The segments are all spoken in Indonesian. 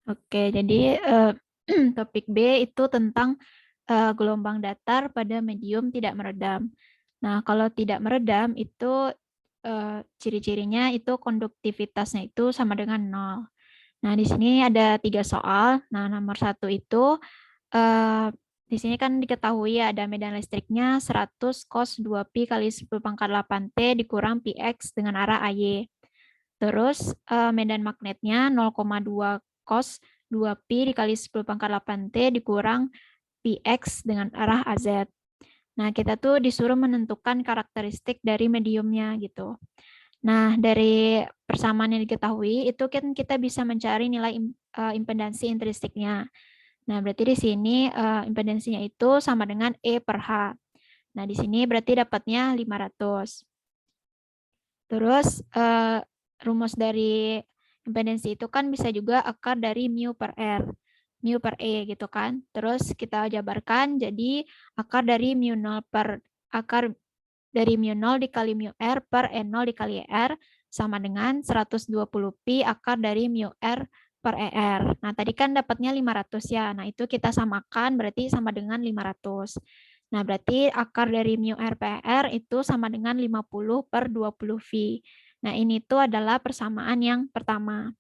Oke, jadi topik B itu tentang gelombang datar pada medium tidak meredam. Nah, kalau tidak meredam itu ciri-cirinya itu konduktivitasnya itu sama dengan 0. Nah, di sini ada 3 soal. Nah, nomor 1 itu di sini kan diketahui ya ada medan listriknya 100 cos 2pi kali 10 pangkat 8T dikurang px dengan arah AY. Terus medan magnetnya 0,2 cos 2pi dikali 10 pangkat 8T dikurang px dengan arah AZ. Nah, kita tuh disuruh menentukan karakteristik dari mediumnya gitu. Nah, dari persamaan yang diketahui itu kan kita bisa mencari nilai impedansi intrinstiknya. Nah, berarti di sini impedansinya itu sama dengan E per H. Nah, di sini berarti dapatnya 500. Terus rumus dari impedansi itu kan bisa juga akar dari mu per R, mu per E gitu kan. Terus kita jabarkan jadi akar dari mu 0 per akar dari mu 0 dikali mu R per E0 dikali ER sama dengan 120 pi akar dari mu R per ER. Nah, tadi kan dapatnya 500 ya. Nah, itu kita samakan berarti sama dengan 500. Nah, berarti akar dari mu R per ER itu sama dengan 50 per 20 V. Nah, ini tuh adalah persamaan yang pertama.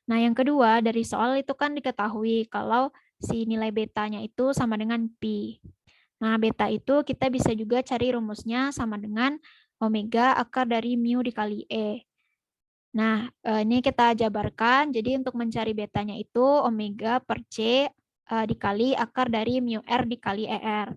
Nah, yang kedua, dari soal itu kan diketahui kalau si nilai betanya itu sama dengan pi. Nah, beta itu kita bisa juga cari rumusnya sama dengan omega akar dari mu dikali E. Nah, ini kita jabarkan. Jadi untuk mencari betanya itu omega per C dikali akar dari mu R dikali ER.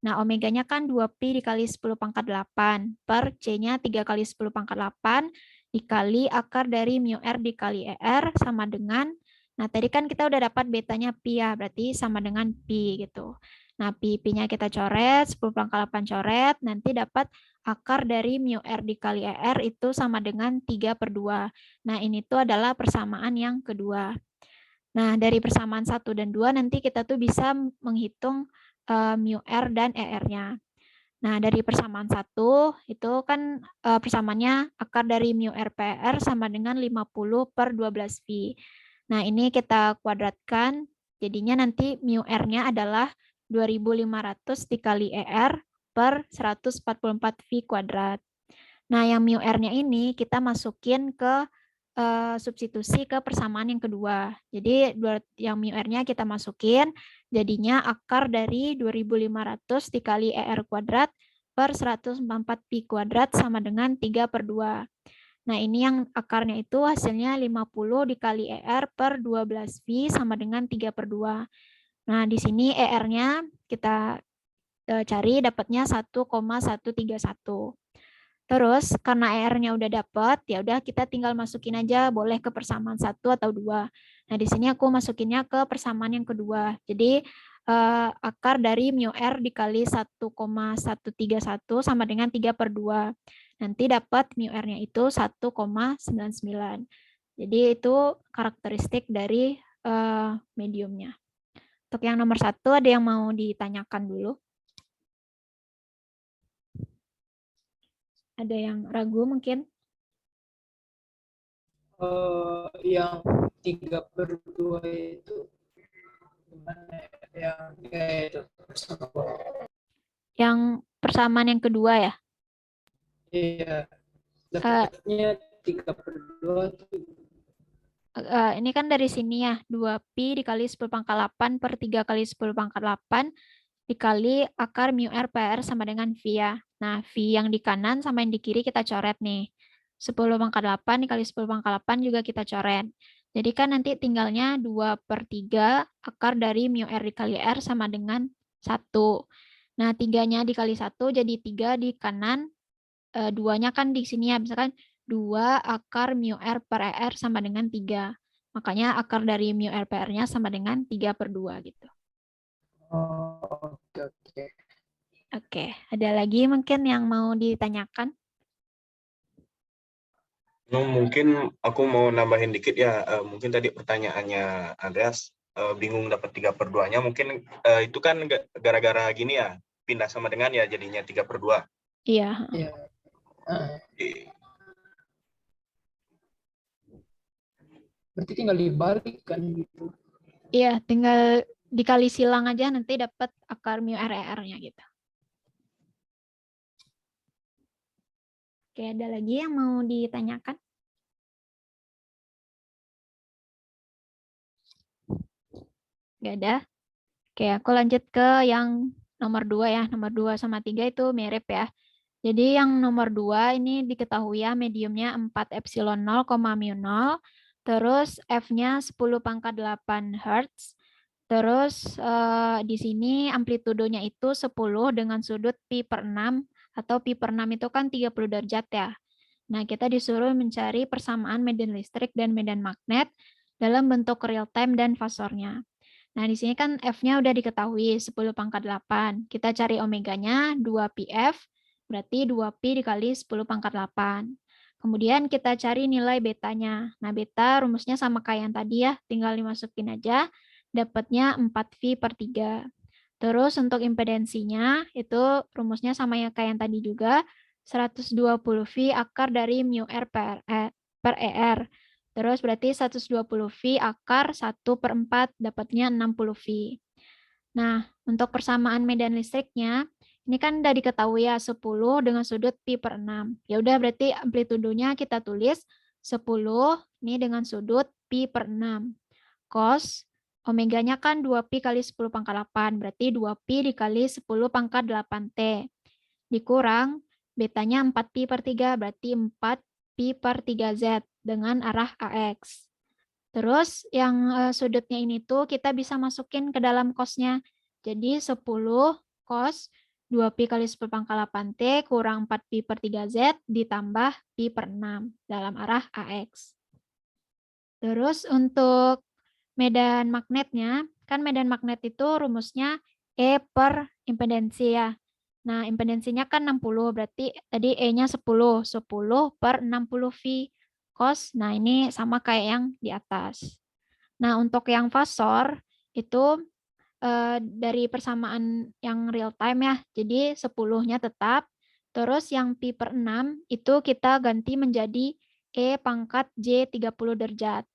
Nah, omeganya kan 2pi dikali 10 pangkat 8 per C-nya 3 kali 10 pangkat 8 dikali akar dari mu R dikali ER sama dengan, nah tadi kan kita udah dapat betanya pi ya, berarti sama dengan pi gitu. Nah, pi-nya kita coret, 10 pangkat 8 coret, nanti dapat akar dari mu R dikali ER itu sama dengan 3 per 2. Nah, ini tuh adalah persamaan yang kedua. Nah, dari persamaan 1 dan 2 nanti kita tuh bisa menghitung mu R dan ER-nya. Nah, dari persamaan 1 itu kan persamaannya akar dari mu R per R sama dengan 50 per 12 V. Nah, ini kita kuadratkan. Jadinya nanti mu R-nya adalah 2500 dikali ER per 144 V kuadrat. Nah, yang mu R-nya ini kita masukin ke substitusi ke persamaan yang kedua. Jadi yang mu R-nya kita masukin, jadinya akar dari 2500 dikali ER kuadrat per 144 pi kuadrat sama dengan 3 per 2. Nah, ini yang akarnya itu hasilnya 50 dikali ER per 12 pi sama dengan 3 per 2. Nah, di sini ER-nya kita cari dapatnya 1,131. Terus karena ER-nya udah dapat, ya udah kita tinggal masukin aja boleh ke persamaan 1 atau 2. Nah, di sini aku masukinnya ke persamaan yang kedua. Jadi akar dari mu R dikali 1,131 sama dengan 3 per 2. Nanti dapat mu R-nya itu 1,99. Jadi itu karakteristik dari mediumnya. Untuk yang nomor 1 ada yang mau ditanyakan dulu? Ada yang ragu mungkin? Yang 3 per 2 itu gimana ya? Yang itu Yang persamaan yang kedua ya? iya, dapatnya 3 per 2 itu Ini kan dari sini ya, 2pi dikali 10 pangkat 8 per 3 kali 10 pangkat 8 dikali akar mu R per R sama dengan V ya. Nah, V yang di kanan sama yang di kiri kita coret nih. 10 pangkat 8 dikali 10 pangkat 8 juga kita coret. Jadi kan nanti tinggalnya 2 per 3 akar dari mu R dikali R sama dengan 1. Nah, 3-nya dikali 1 jadi 3 di kanan, 2-nya kan di sini ya, misalkan 2 akar mu R per ER sama dengan 3. Makanya akar dari mu R per R-nya sama dengan 3 per 2 gitu. oke oke. Oke, ada lagi mungkin yang mau ditanyakan? Mungkin aku mau nambahin dikit ya. Mungkin tadi pertanyaannya Andreas bingung dapat 3 per 2-nya. Mungkin itu kan gara-gara gini ya, pindah sama dengan ya jadinya 3 per 2. Iya. Iya. Oke. Berarti tinggal dibalik kan gitu. Iya, tinggal dikali silang aja nanti dapat akar mu RR-nya gitu. Oke, ada lagi yang mau ditanyakan? Nggak ada? Oke, aku lanjut ke yang nomor 2 ya. Nomor 2 sama 3 itu mirip ya. Jadi yang nomor 2 ini diketahui ya mediumnya 4 epsilon 0, mu 0. Terus F-nya 10 pangkat 8 Hz. Terus di sini amplitudonya itu 10 dengan sudut pi per 6. Atau pi per 6 itu kan 30 derajat ya. Nah, kita disuruh mencari persamaan medan listrik dan medan magnet dalam bentuk real time dan fasornya. Nah, di sini kan F-nya udah diketahui 10 pangkat 8. Kita cari omeganya 2πf, berarti 2pi dikali 10 pangkat 8. Kemudian kita cari nilai betanya. Nah, beta rumusnya sama kayak yang tadi ya, tinggal dimasukin aja, dapatnya 4V per 3. Terus untuk impedensinya, itu rumusnya sama ya kayak yang tadi juga, 120V akar dari mu R per ER. Terus berarti 120V akar 1/4 dapatnya 60V. Nah, untuk persamaan medan listriknya, ini kan udah diketahui ya 10 dengan sudut pi per 6. Ya udah berarti amplitudonya kita tulis 10 ini dengan sudut pi per 6. Cos omeganya kan 2pi kali 10 pangkat 8, berarti 2pi dikali 10 pangkat 8T. Dikurang betanya 4pi per 3, berarti 4pi per 3Z dengan arah AX. Terus yang sudutnya ini tuh kita bisa masukin ke dalam cosnya. Jadi 10 cos 2pi kali 10 pangkat 8T kurang 4pi per 3Z ditambah pi per 6 dalam arah AX. Terus untuk medan magnetnya, kan medan magnet itu rumusnya E per impedensi ya. Nah, impedensinya kan 60, berarti tadi E-nya 10. 10 per 60V cos. Nah, ini sama kayak yang di atas. Nah, untuk yang fasor, itu dari persamaan yang real time ya. Jadi 10-nya tetap. Terus yang pi per 6, itu kita ganti menjadi E pangkat J 30 derajat.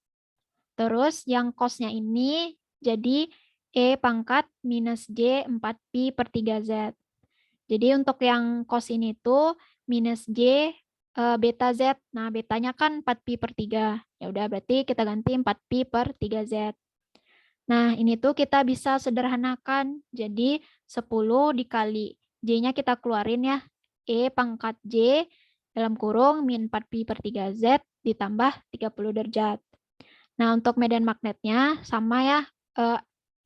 Terus yang cos-nya ini jadi E pangkat minus J 4pi per 3Z. Jadi untuk yang cos ini tuh minus J beta Z. Nah, betanya kan 4pi per 3. Ya udah berarti kita ganti 4pi per 3Z. Nah, ini tuh kita bisa sederhanakan. Jadi 10 dikali J-nya kita keluarin ya. E pangkat J dalam kurung min 4pi per 3Z ditambah 30 derajat. Nah, untuk medan magnetnya sama ya,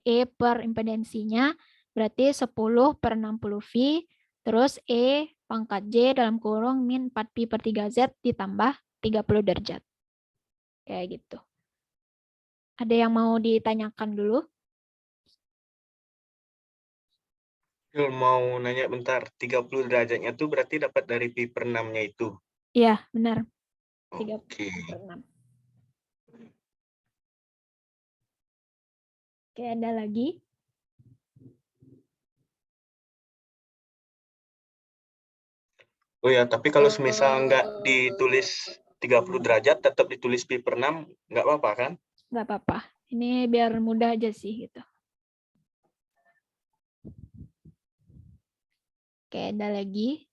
E per impedensinya berarti 10 per 60V, terus E pangkat J dalam kurung min 4pi per 3Z ditambah 30 derajat. Kayak gitu. Ada yang mau ditanyakan dulu? Mau nanya bentar, 30 derajatnya tuh berarti dapat dari pi per 6-nya itu. Iya, benar. 30 Oke. per 6. Oke, ada lagi? Oh ya, tapi kalau semisal nggak ditulis 30 derajat, tetap ditulis pi per 6, nggak apa-apa kan? Nggak apa-apa. Ini biar mudah aja sih gitu. Oke, ada lagi?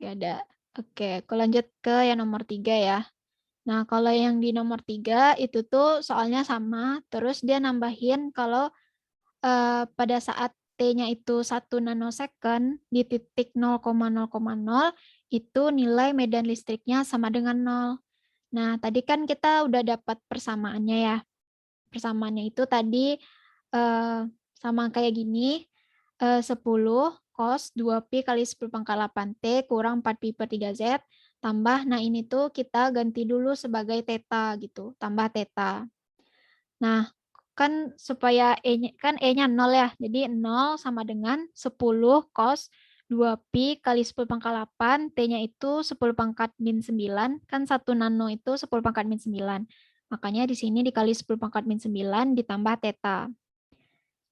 Nggak ada. Oke, aku lanjut ke yang nomor 3 ya. Nah, kalau yang di nomor 3 itu tuh soalnya sama, terus dia nambahin kalau pada saat T-nya itu 1 nanosecond di titik 0,0,0 itu nilai medan listriknya sama dengan 0. Nah, tadi kan kita udah dapat persamaannya ya. Persamaannya itu tadi sama kayak gini, 10 cos 2pi kali 10 pangkat 8T kurang 4pi per 3Z tambah, nah ini tuh kita ganti dulu sebagai theta gitu, tambah theta. Nah, kan supaya E-nya kan E-nya 0 ya, jadi 0 sama dengan 10 cos 2pi kali 10 pangkat 8, T-nya itu 10 pangkat min 9, kan 1 nano itu 10 pangkat min 9. Makanya di sini dikali 10 pangkat min 9 ditambah theta.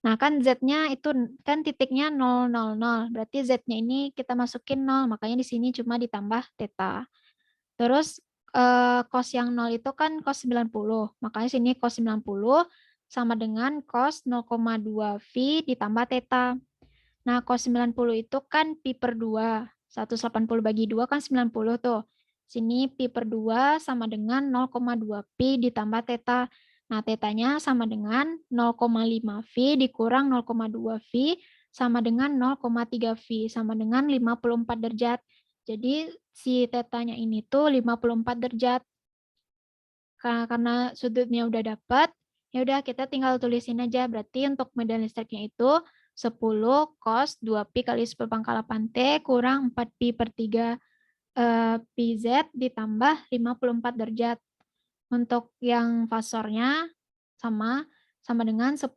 Nah, kan Z-nya itu kan titiknya 0, 0, 0. Berarti Z-nya ini kita masukin 0, makanya di sini cuma ditambah theta. Terus cos yang 0 itu kan cos 90. Makanya sini cos 90 sama dengan cos 0,2 V ditambah theta. Nah, cos 90 itu kan pi per 2. 180 bagi 2 kan 90 tuh. Sini pi per 2 sama dengan 0,2 pi ditambah theta. Nah, tetanya sama dengan 0,5 V dikurang 0,2 V sama dengan 0,3 V sama dengan 54 derajat. Jadi si tetanya ini tuh 54 derajat. Karena sudutnya udah dapat, ya udah kita tinggal tulisin aja. Berarti untuk medan listriknya itu 10 cos 2 pi kali 10 pangkat 8 T kurang 4 pi per 3 PZ ditambah 54 derajat. Untuk yang fasornya sama dengan 10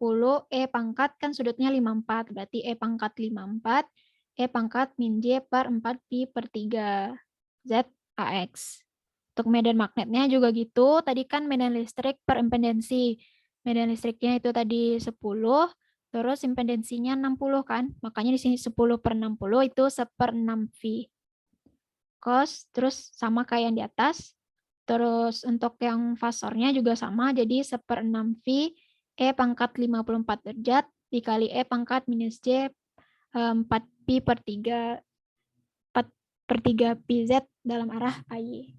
E pangkat kan sudutnya 54. Berarti E pangkat 54, E pangkat min J per 4 pi per 3 Z AX. Untuk medan magnetnya juga gitu. Tadi kan medan listrik per impedensi. Medan listriknya itu tadi 10, terus impedensinya 60 kan. Makanya di sini 10 per 60 itu 1/6 V. Cos, terus sama kayak yang di atas. Terus untuk yang fasornya juga sama, jadi 1/6 V E pangkat 54 derajat dikali E pangkat minus J 4 pi per 3 4 per 3 PZ dalam arah AY.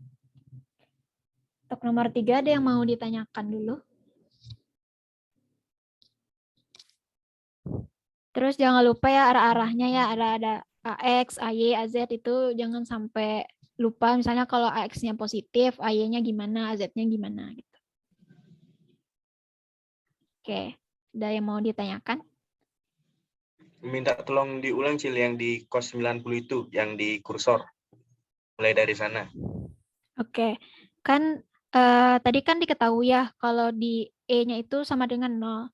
Untuk nomor 3 ada yang mau ditanyakan dulu? Terus jangan lupa ya arah-arahnya ya, ada AX, AY, AZ itu jangan sampai lupa. Misalnya kalau AX-nya positif, AY-nya gimana, AZ-nya gimana gitu. Oke, ada yang mau ditanyakan? Minta tolong diulang Cil yang di cos 90 itu, yang di kursor. Mulai dari sana. Oke, kan tadi kan diketahui ya kalau di E-nya itu sama dengan 0.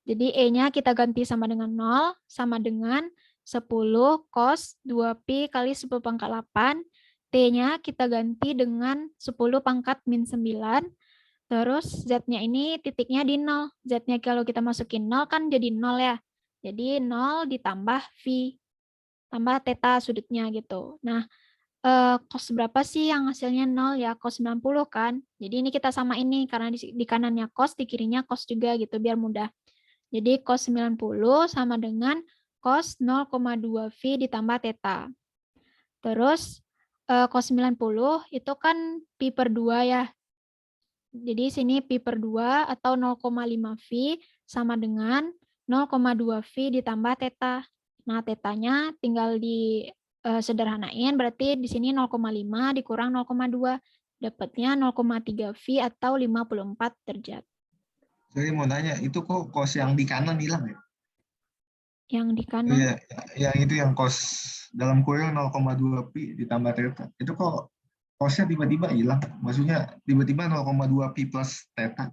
Jadi E-nya kita ganti sama dengan 0, sama dengan 10 cos 2 pi kali 10 pangkat 8. T-nya kita ganti dengan 10 pangkat min 9. Terus Z-nya ini titiknya di 0. Z-nya kalau kita masukin 0 kan jadi 0 ya. Jadi 0 ditambah V. Tambah theta sudutnya gitu. Nah, cos berapa sih yang hasilnya 0 ya? Cos 90 kan. Jadi ini kita sama ini karena di kanannya cos, di kirinya cos juga gitu biar mudah. Jadi cos 90 sama dengan cos 0,2 V ditambah theta. Terus cos 90 itu kan pi per 2 ya. Jadi sini pi per 2 atau 0,5 V sama dengan 0,2 V ditambah theta. Nah, tetanya tinggal di sederhanain, berarti di sini 0,5 dikurang 0,2. Dapatnya 0,3 V atau 54 derajat. Saya mau nanya, itu kok cos yang di kanan hilang ya? Yang di kanan. Iya, yang itu yang cos dalam kurung 0,2 pi ditambah theta. Itu kok cosnya tiba-tiba hilang? Maksudnya tiba-tiba 0,2 pi plus theta.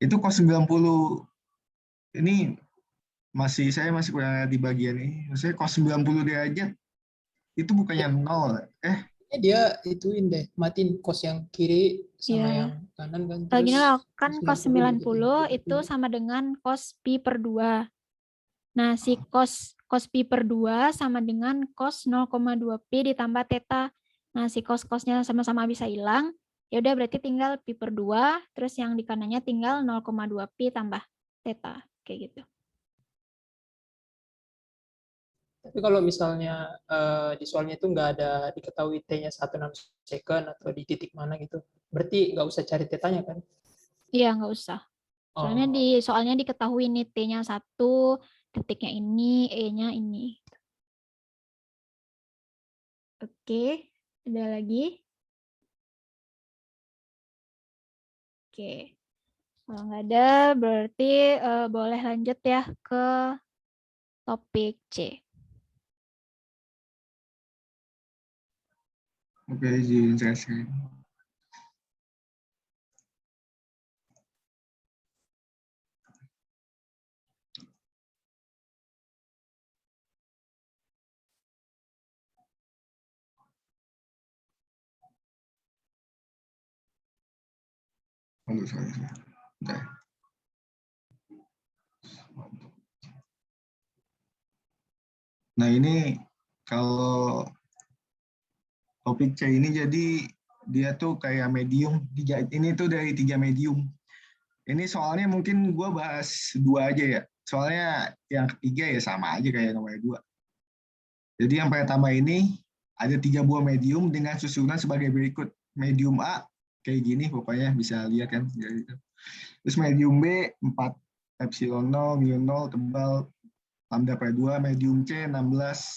Itu cos 90 ini saya masih kurang di bagian ini. Maksudnya cos 90 derajat itu bukannya 0. Dia ituin deh, matiin cos yang kiri sama Iya. yang kanan kan. Kalau gini loh, kan cos 90 90 itu sama dengan cos pi per 2. Nah, si cos pi per 2 sama dengan cos 0,2 pi ditambah theta. Nah, si cos-cosnya sama-sama bisa hilang. Ya udah berarti tinggal pi per 2, terus yang di kanannya tinggal 0,2 pi tambah theta. Kayak gitu. Tapi kalau misalnya di soalnya itu nggak ada diketahui T-nya 16 second atau di titik mana gitu, berarti nggak usah cari tetanya kan? Iya, nggak usah. Soalnya diketahui nih T-nya 1, titiknya ini, E-nya ini. Oke, ada lagi? Oke. Kalau nggak ada, berarti boleh lanjut ya ke topik C. Oke, izin saya share. Bentar. Nah ini kalau topik C ini jadi dia tuh kayak medium. Ini tuh dari 3 medium. Ini soalnya mungkin gue bahas 2 aja ya. Soalnya yang ketiga ya sama aja kayak nomor 2. Jadi yang pertama ini ada 3 buah medium dengan susunan sebagai berikut. Medium A kayak gini pokoknya bisa lihat kan. Terus medium B 4 epsilon 0, mu 0, tebal lambda per 2, medium C 16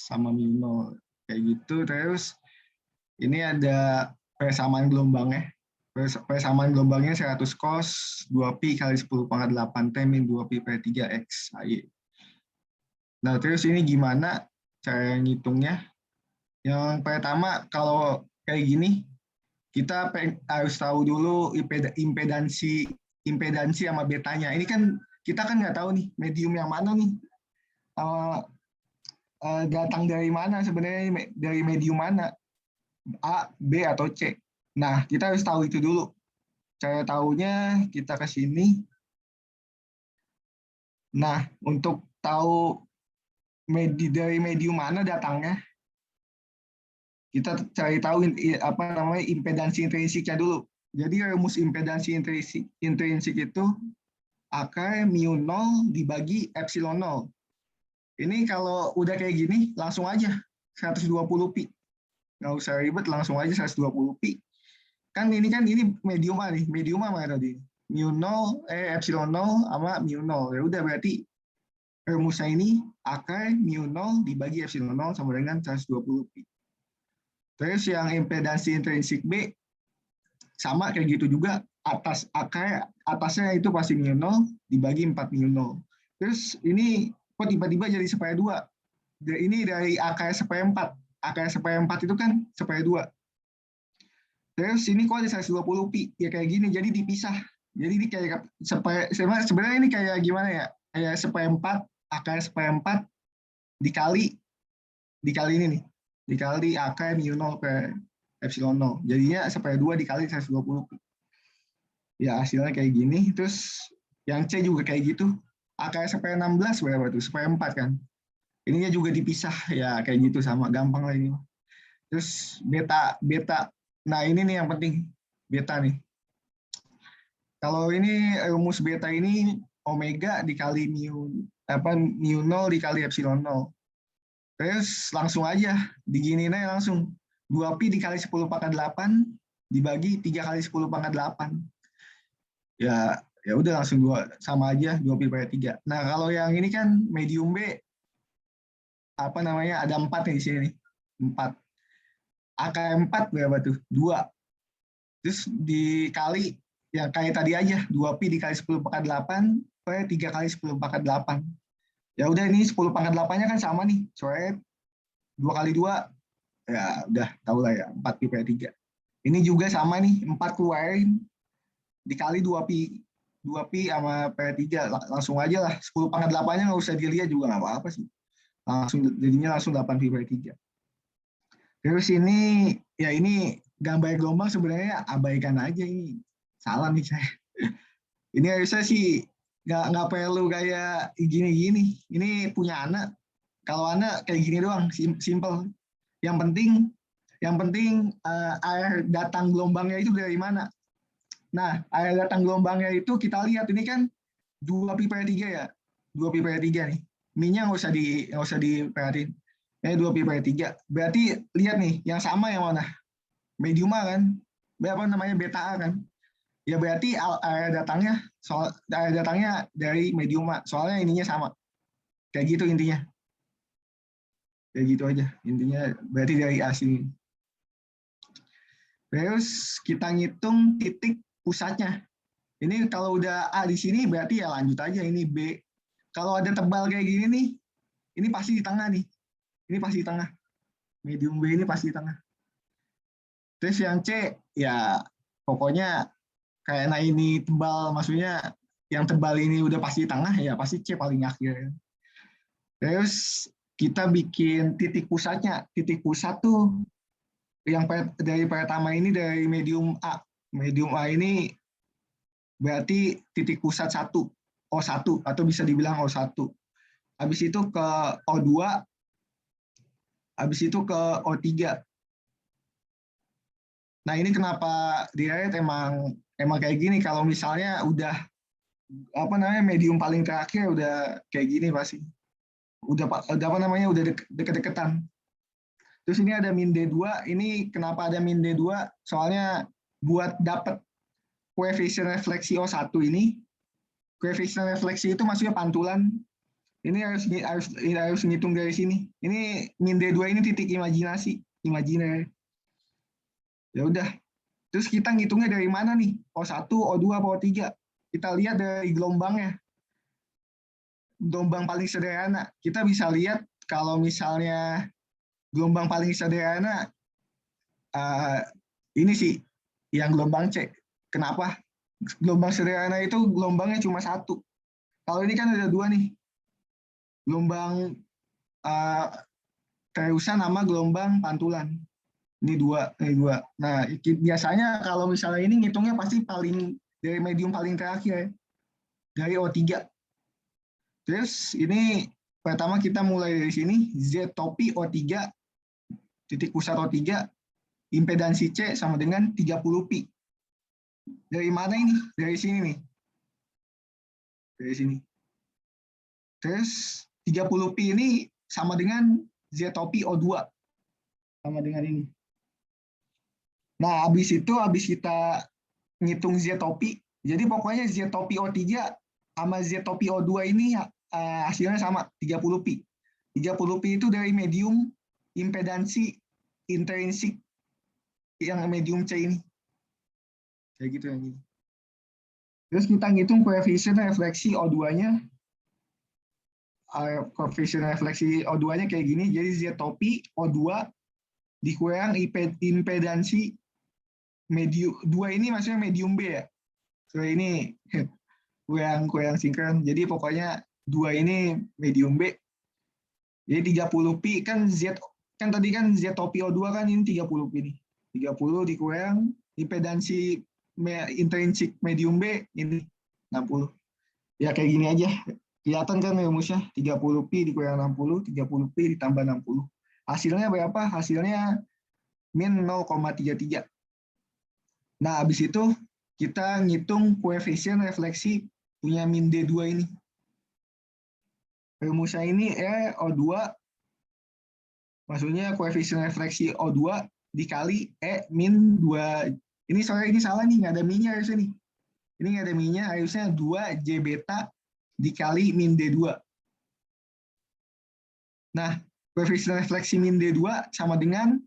sama mu 0. Kayak gitu. Terus ini ada persamaan gelombangnya. Persamaan gelombangnya 100 cos 2pi kali 10 pangkat 8 T min 2pi per 3x AY. Nah, terus ini gimana cara ngitungnya? Yang pertama, kalau kayak gini, kita harus tahu dulu impedansi sama betanya. Ini kan kita kan nggak tahu nih medium yang mana nih datang dari mana sebenarnya, dari medium mana, A, B atau C. Nah, kita harus tahu itu dulu. Cara tahunya kita ke sini. Nah, untuk tahu dari medium mana datangnya, kita cari tahu impedansi intrinsiknya dulu. Jadi rumus impedansi intrinsik itu akar mu 0 dibagi epsilon 0. Ini kalau udah kayak gini langsung aja 120 pi. Nggak usah ribet, langsung aja 120 pi. Kan ini medium A nih. Medium A mana tadi? Mu 0 epsilon 0 sama mu 0. Ya udah berarti rumusnya ini akar mu 0 dibagi epsilon 0 sama dengan 120 pi. Terus yang impedansi intrinsik B sama kayak gitu juga, atasnya itu pasti mu 0 dibagi 4 mu 0. Terus ini kok tiba-tiba jadi seper 2? Ini dari akar seper 4. Akar seper 4 itu kan seper 2. Terus ini kok ada 120 pi? Ya kayak gini, jadi dipisah. Jadi ini kayak sebenarnya ini kayak gimana ya? Kayak seper 4, akar seper 4 dikali ini nih. Dikali akar mu 0 per epsilon 0. Jadinya seper 2 dikali 120 pi. Ya hasilnya kayak gini. Terus yang C juga kayak gitu. Akar seper 16 berapa tuh? Seper 4 kan. Ininya juga dipisah. Ya kayak gitu sama. Gampang lah ini. Terus beta. Nah ini nih yang penting. Beta nih. Kalau ini rumus beta ini omega dikali mu 0 dikali epsilon 0. Terus langsung aja diginiin aja langsung 2pi dikali 10 pangkat 8 dibagi 3 kali 10 pangkat 8. Ya udah langsung sama aja 2pi per 3. Nah, kalau yang ini kan medium B ada 4 nih di sini nih. 4. Akar 4 berapa tuh? 2. Terus dikali yang kayak tadi aja 2pi dikali 10 pangkat 8 per 3 kali 10 pangkat 8. Ya udah ini 10 pangkat 8-nya kan sama nih. Soalnya 2 kali 2 ya udah tahu lah ya 4pi per 3. Ini juga sama nih 4 keluarin dikali 2pi sama per 3 langsung aja lah 10 pangkat 8-nya nggak usah dilihat juga nggak apa-apa sih. Jadinya langsung 8pi per 3. Terus ini gambar gelombang sebenarnya abaikan aja ini. Salah nih saya. Ini harusnya sih nggak perlu kayak gini-gini. Ini punya anak. Kalau anak kayak gini doang, simple. Yang penting air datang gelombangnya itu dari mana. Nah, air datang gelombangnya itu kita lihat ini kan 2pi per 3 ya. 2pi per 3 nih. Minyak nggak usah diperhatiin. Ini 2pi per 3. Berarti lihat nih, yang sama yang mana? Medium A kan? Apa namanya? Beta A kan? Ya berarti air datangnya dari medium A. Soalnya ininya sama. Kayak gitu intinya. Kayak gitu aja. Intinya berarti dari A sini. Terus kita ngitung titik pusatnya. Ini kalau udah A di sini berarti ya lanjut aja ini B. Kalau ada tebal kayak gini nih, ini pasti di tengah nih. Ini pasti di tengah. Medium B ini pasti di tengah. Terus yang C, ya pokoknya karena ini tebal, maksudnya yang tebal ini udah pasti di tengah, ya pasti C paling akhir. Terus kita bikin titik pusatnya. Titik pusat tuh yang dari pertama ini dari medium A. Medium A ini berarti titik pusat 1, O1, atau bisa dibilang O1. Habis itu ke O2, habis itu ke O3. Nah, ini kenapa direct emang kayak gini. Kalau misalnya udah medium paling terakhir udah kayak gini pasti. Udah deket-deketan. Terus ini ada min D2. Ini kenapa ada min D2? Soalnya buat dapat koefisien refleksi O1 ini, koefisien refleksi itu maksudnya pantulan. Ini harus ngitung dari sini. Ini min D2 ini titik imajiner. Ya udah. Terus kita ngitungnya dari mana nih? O1, O2, O3? Kita lihat dari gelombangnya. Gelombang paling sederhana. Kita bisa lihat kalau misalnya gelombang paling sederhana ini sih yang gelombang C. Kenapa? Gelombang sederhana itu gelombangnya cuma satu. Kalau ini kan ada dua nih. Gelombang terusan sama gelombang pantulan. Ini dua. Nah, biasanya kalau misalnya ini ngitungnya pasti paling dari medium paling terakhir, dari O3. Terus ini pertama kita mulai dari sini, Z topi O3, titik pusat O3, impedansi C sama dengan 30 pi. Dari mana ini? Dari sini nih. Dari sini. Terus 30 pi ini sama dengan Z topi O2. Sama dengan ini. Nah, habis kita ngitung Z topi, jadi pokoknya Z topi O3 sama Z topi O2 ini hasilnya sama, 30 pi. 30 pi itu dari medium impedansi intrinsik yang medium C ini. Kayak gitu yang ini. Terus kita ngitung koefisien refleksi O2-nya. Koefisien refleksi O2-nya kayak gini, jadi Z topi O2 dikurang impedansi medium 2 ini maksudnya medium B ya. So ini kurang sinkron. Jadi pokoknya 2 ini medium B. Jadi 30 pi kan tadi kan Z topi O2 kan ini 30 pi nih. 30 dikurang impedansi intrinsik medium B ini 60. Ya kayak gini aja. Kelihatan kan rumusnya 30 pi dikurang 60, 30 pi ditambah 60. Hasilnya berapa? Hasilnya min 0,33. Nah, habis itu kita ngitung koefisien refleksi punya min D2 ini. Rumusnya ini O2, maksudnya koefisien refleksi O2 dikali min 2. Ini salah nih, nggak ada minnya harusnya nih. Ini nggak ada minnya, harusnya 2 J beta dikali min D2. Nah, koefisien refleksi min D2 sama dengan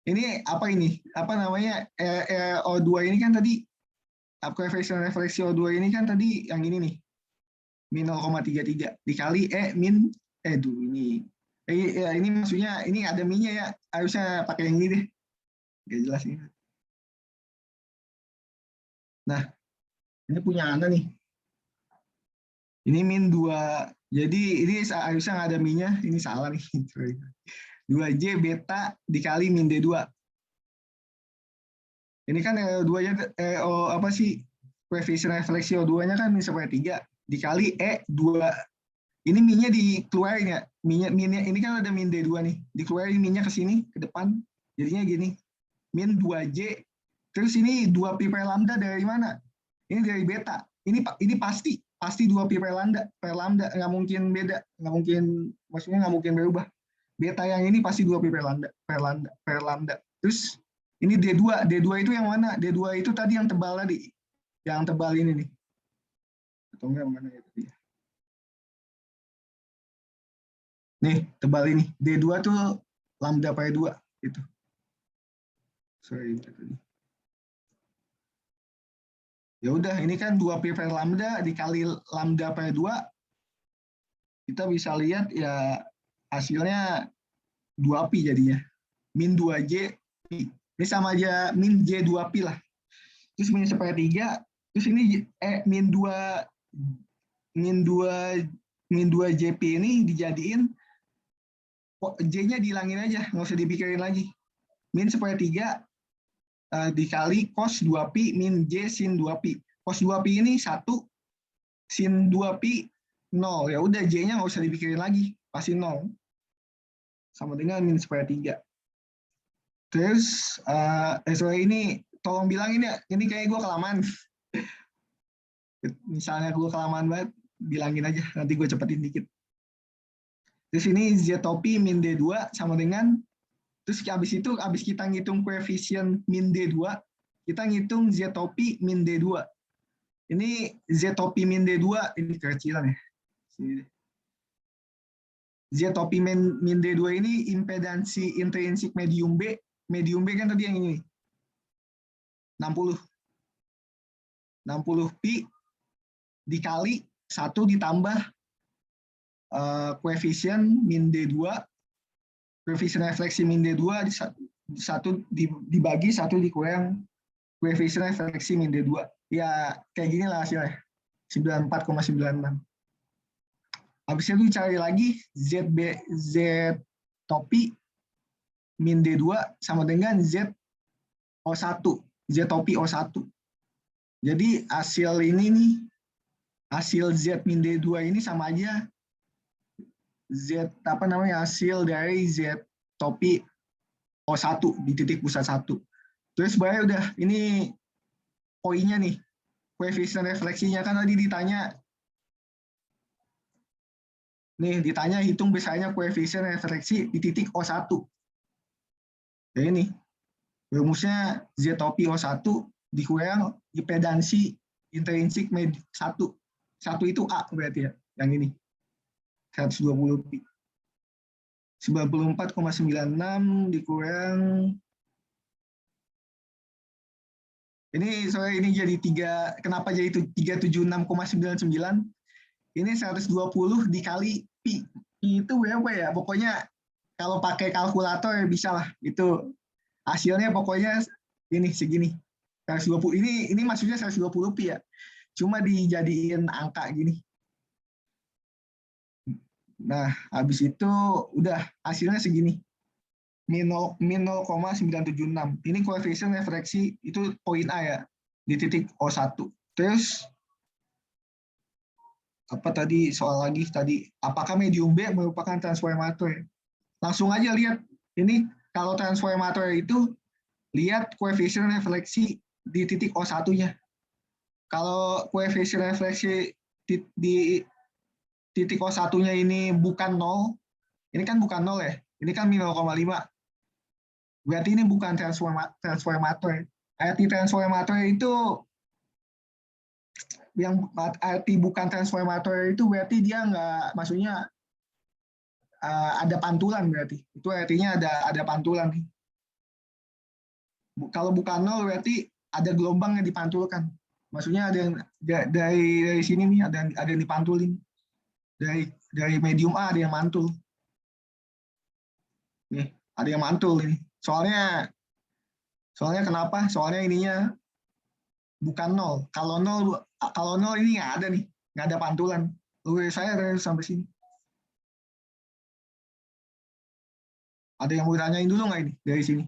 ini apa ini? Apa namanya? O2 ini kan tadi koefisien refleksi O2 ini kan tadi yang ini nih. Min 0,33 dikali min ini. Ini maksudnya ini ada minnya ya. Harusnya pakai yang ini deh. Gak jelas ini. Nah, ini punya Anda nih. Ini min 2. Jadi ini harusnya nggak ada minnya. Ini salah nih. 2J beta dikali min D2. Ini kan O2-nya apa sih? Koefisien refleksi O2-nya kan min 1/3 dikali 2. Ini minnya dikeluarin ya. Minnya ini kan ada min D2 nih. Dikeluarin minnya ke sini, ke depan. Jadinya gini. Min 2J. Terus ini 2 pi per lambda dari mana? Ini dari beta. Ini pasti 2 pi per lambda. Nggak mungkin beda. Maksudnya nggak mungkin berubah. Beta yang ini pasti 2 pi per lambda. Terus ini D2 itu yang mana? D2 itu tadi yang tebal tadi. Yang tebal ini nih. Atau enggak mana ya tadi? Nih, tebal ini. D2 tuh lambda per 2 gitu. Sorry tadi. Ya udah, ini kan 2 pi per lambda dikali lambda per 2. Kita bisa lihat ya hasilnya 2 pi jadinya. Min 2J pi. Ini sama aja min J 2 pi lah. Terus min 1/3. Terus ini min 2 JP ini dijadiin J-nya dihilangin aja, nggak usah dipikirin lagi. Min 1/3 dikali cos 2 pi min J sin 2 pi. Cos 2 pi ini 1, sin 2 pi 0. Ya udah J-nya nggak usah dipikirin lagi, pasti 0. sama dengan min sepertiga. Terus, sorry, ini tolong bilang ini kayak gue kelamaan. Misalnya gue kelamaan banget, bilangin aja, nanti gue cepetin dikit. Terus ini Z topi min D2 sama dengan, terus habis kita ngitung koefisien min D2, kita ngitung Z topi min D2. Ini Z topi min D2, ini kekecilan ya. Z topi min D2 ini impedansi intrinsik medium B. Medium B kan tadi yang ini. 60 pi dikali 1 ditambah koefisien min D2, koefisien refleksi min D2 dibagi 1 dikurang koefisien refleksi min D2. Ya kayak gini lah hasilnya, 94,96. Habis itu cari lagi Z topi min D2 sama dengan Z topi O1. Jadi hasil ini nih, hasil Z min D2 ini sama aja hasil dari Z topi O1 di titik pusat 1. Terus sebenarnya udah, ini poinnya nih, koefisien refleksinya kan tadi ditanya, hitung besarnya koefisien refleksi di titik O1. Ya ini, rumusnya Z topi O1 dikurang impedansi intrinsik 1. 1 itu A berarti ya, yang ini. 120 pi. 94,96 dikurang, ini jadi 3, kenapa jadi itu 376,99? Ini 120 dikali pi. Pi itu berapa ya? Pokoknya kalau pakai kalkulator bisa lah. Itu hasilnya pokoknya ini segini. 120. Ini maksudnya 120 pi ya. Cuma dijadiin angka gini. Nah, habis itu udah hasilnya segini. Min 0,976. Ini koefisien refleksi itu poin A ya, di titik O1. Terus apa tadi soal lagi tadi, apakah medium B merupakan transformator? Langsung aja lihat, ini kalau transformator itu lihat koefisien refleksi di titik O1-nya. Kalau koefisien refleksi di titik O1-nya ini bukan 0, ini kan bukan 0 ya, ini kan min 0,5. Berarti ini bukan transformator. Arti transformator itu, yang arti bukan transformator itu berarti dia nggak, maksudnya ada pantulan, berarti itu artinya ada pantulan. Kalau bukan 0 berarti ada gelombang yang dipantulkan, maksudnya ada yang dari sini nih ada yang dipantulin, dari medium A ada yang mantul nih, ada yang mantul ini, soalnya kenapa? Soalnya ininya bukan 0. Kalau 0 ini nggak ada nih, nggak ada pantulan. Saya dari sampai sini. Ada yang mau ditanyain dulu nggak ini dari sini?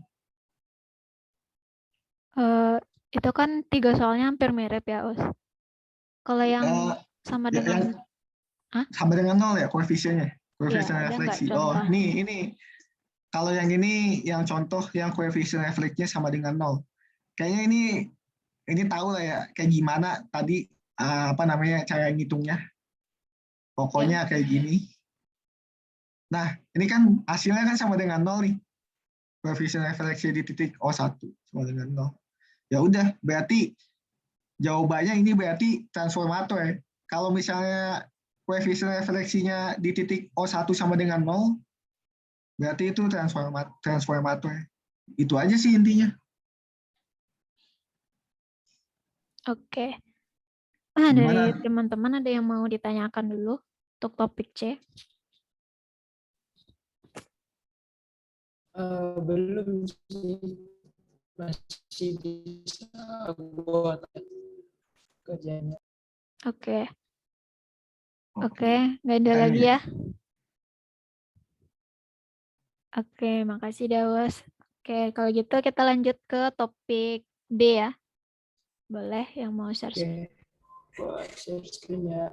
Itu kan 3 soalnya hampir mirip ya, Us. Kalau yang sama dengan sama dengan 0 ya koefisiennya, koefisien ya, refleksi. Oh, ini kalau yang ini yang contoh yang koefisien refleksinya sama dengan 0. Kayaknya ini tahu lah ya kayak gimana tadi cara ngitungnya. Pokoknya kayak gini. Nah, ini kan hasilnya kan sama dengan 0 nih. Koefisien refleksi di titik O1 sama dengan 0. Ya udah, berarti jawabannya ini berarti transformator ya. Kalau misalnya koefisien refleksinya di titik O1 sama dengan 0, berarti itu transformator. Itu aja sih intinya. Oke. Dari teman-teman ada yang mau ditanyakan dulu untuk topik C? Belum sih, masih bisa buat kerjanya. Oke, nggak ada lagi ya? Oke, makasih Dawas. Oke, kalau gitu kita lanjut ke topik B ya. Boleh yang mau share screen. Oke, buat share screen ya.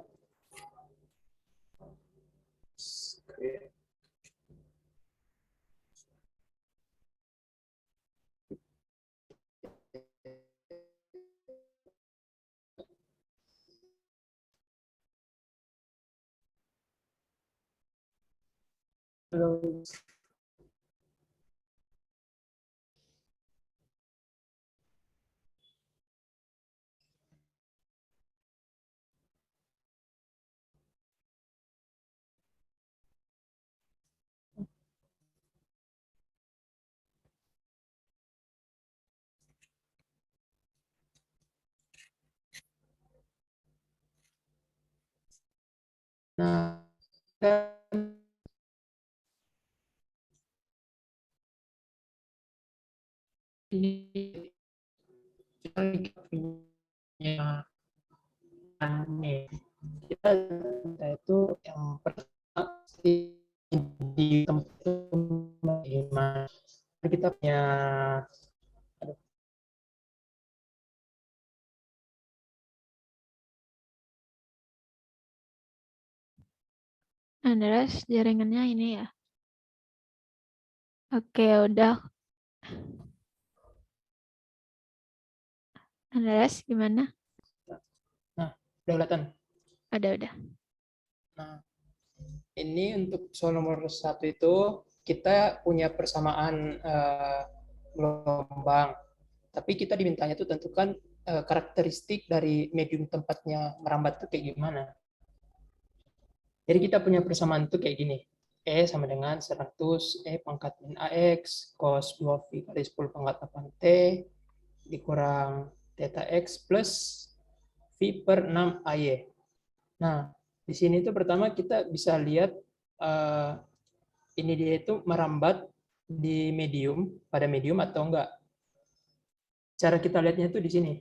Nah, ini kita punya aneh. Kita itu yang pertama di tempat itu bagaimana kita punya Andreas, jaringannya ini ya. Oke, udah. Andreas, gimana? Nah, udah kelihatan. Udah. Nah, ini untuk soal nomor 1 itu kita punya persamaan gelombang, tapi kita dimintanya itu tentukan karakteristik dari medium tempatnya merambat itu kayak gimana. Jadi kita punya persamaan itu kayak gini. E sama dengan 100 E pangkat min AX cos 2V kali 10 pangkat 8T dikurang theta X plus V per 6 AY. Nah, di sini itu pertama kita bisa lihat ini dia itu merambat di medium, pada medium atau enggak. Cara kita lihatnya itu di sini.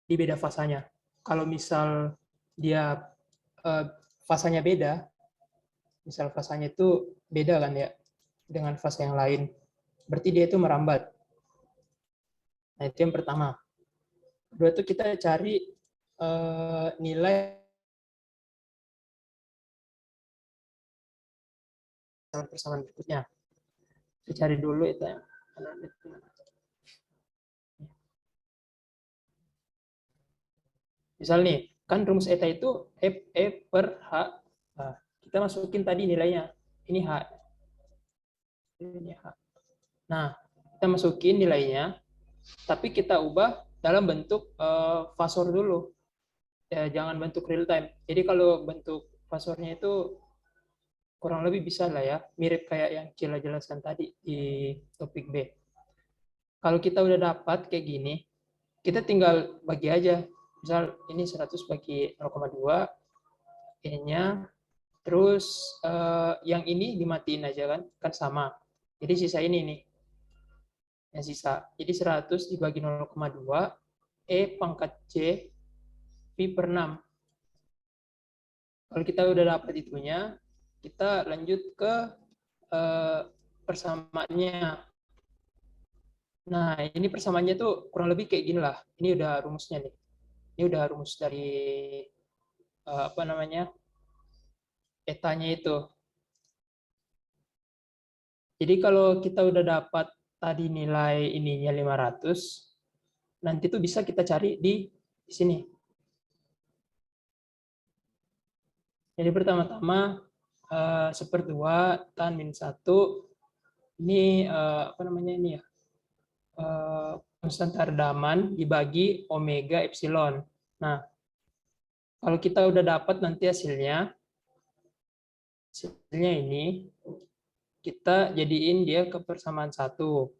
Di beda fasanya. Kalau misal dia fasanya beda, misal fasanya itu beda kan ya dengan fase yang lain, berarti dia itu merambat. Nah, itu yang pertama. Kedua itu kita cari nilai persamaan berikutnya. Kita cari dulu itu ya. Misal nih, kan rumus eta itu E per H. Nah, kita masukin tadi nilainya. Ini H. Ini H. Nah, kita masukin nilainya, tapi kita ubah dalam bentuk fasor dulu. Ya, jangan bentuk real time. Jadi kalau bentuk fasornya itu kurang lebih bisa lah ya, mirip kayak yang Cila jelaskan tadi di topik B. Kalau kita udah dapat kayak gini, kita tinggal bagi aja. Misal ini 100 bagi 0,2, ininya, terus yang ini dimatiin aja kan sama. Jadi sisa ini nih, yang sisa. Jadi 100 dibagi 0,2, E pangkat C, V per 6. Kalau kita udah dapat itunya, kita lanjut ke persamaannya. Nah, ini persamaannya tuh kurang lebih kayak gini lah. Ini udah rumusnya nih. Ini udah rumus dari apa namanya, etanya itu. Jadi kalau kita udah dapat tadi nilai ininya 500, nanti tuh bisa kita cari di sini. Jadi pertama-tama 1/2 tan min 1, ini apa namanya ini ya, konstan teredaman dibagi omega epsilon. Nah, kalau kita udah dapat nanti hasilnya ini, kita jadiin dia ke persamaan 1.